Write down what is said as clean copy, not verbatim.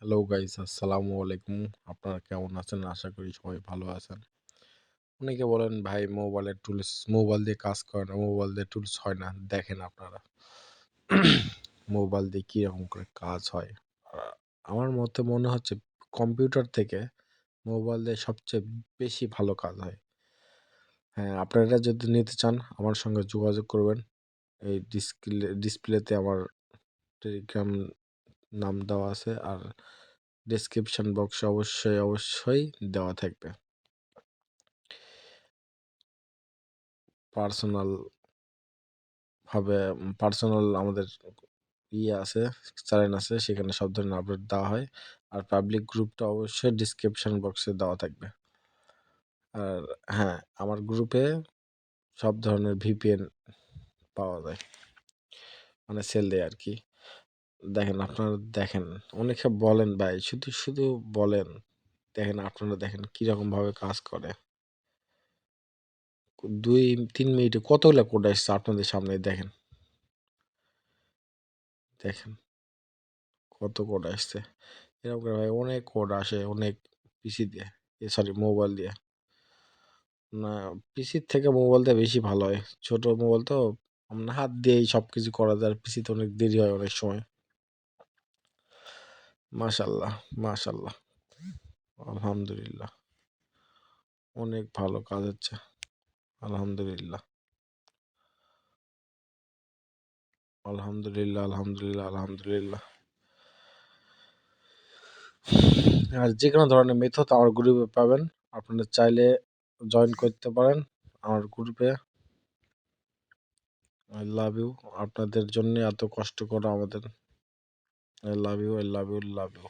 Hello guys, আসসালামু আলাইকুম। আপনারা কেমন আছেন? আশা করি সবাই ভালো আছেন। অনেকে বলেন ভাই মোবাইলের টুলস মোবাইল দিয়ে কাজ করে না, মোবাইল দিয়ে টুলস হয় না। দেখেন আপনারা মোবাইল দিয়ে কিরকম করে কাজ হয়। আ আমার মতে মনে হচ্ছে কম্পিউটার থেকে মোবাইল দিয়ে সবচেয়ে বেশি ভালো কাজ হয়। হ্যাঁ, আপনারা যদি নিতে চান আমার সঙ্গে যোগাযোগ করবেন। এই ডিসপ্লেতে আমার টেলিগ্রাম নাম দেওয়া আছে আর ডেসক্রিপশন বক্সে অবশ্যই দেওয়া থাকবে। পার্সোনাল পার্সোনাল আমাদের আছে, চ্যানেল আছে, সেখানে সব ধরনের আপডেট দেওয়া হয়। আর পাবলিক গ্রুপটা অবশ্যই ডেসক্রিপশন বক্সে দেওয়া থাকবে। আর হ্যাঁ, আমার গ্রুপে সব ধরনের ভিপিএন পাওয়া যায়, মানে সেল দেয় আরকি। দেখেন আপনারা দেখেন, অনেকে বলেন ভাই শুধু বলেন। দেখেন আপনারা দেখেন কিরকমভাবে কাজ করে। ২-৩ মিনিটে কতগুলা কোড আসছে আপনাদের সামনে দেখেন। দেখেন কত কোড আসছে। এরকম করে ভাই অনেক কোড আসে অনেক পিসি দিয়ে। সরি, মোবাইল দিয়ে। না, পিসির থেকে মোবাইল দিয়ে বেশি ভালো হয়। ছোট মোবাইল তো হাত দিয়েই সবকিছু করা যায়। আর পিসিতে অনেক দেরি হয় অনেক সময়। মাশাআল্লাহ, মাশাআল্লাহ। আলহামদুলিল্লাহ। অনেক ভালো কাজ হচ্ছে। আলহামদুলিল্লাহ। আলহামদুলিল্লাহ, আলহামদুলিল্লাহ, আলহামদুলিল্লাহ। আর যেকোনো ধরনের মেথড আমার গ্রুপে পাবেন। আপনারা চাইলে জয়েন করতে পারেন আমার গ্রুপে। I love you. আপনাদের জন্যে এত কষ্ট করা আমাদের। I love you, I love you, love you.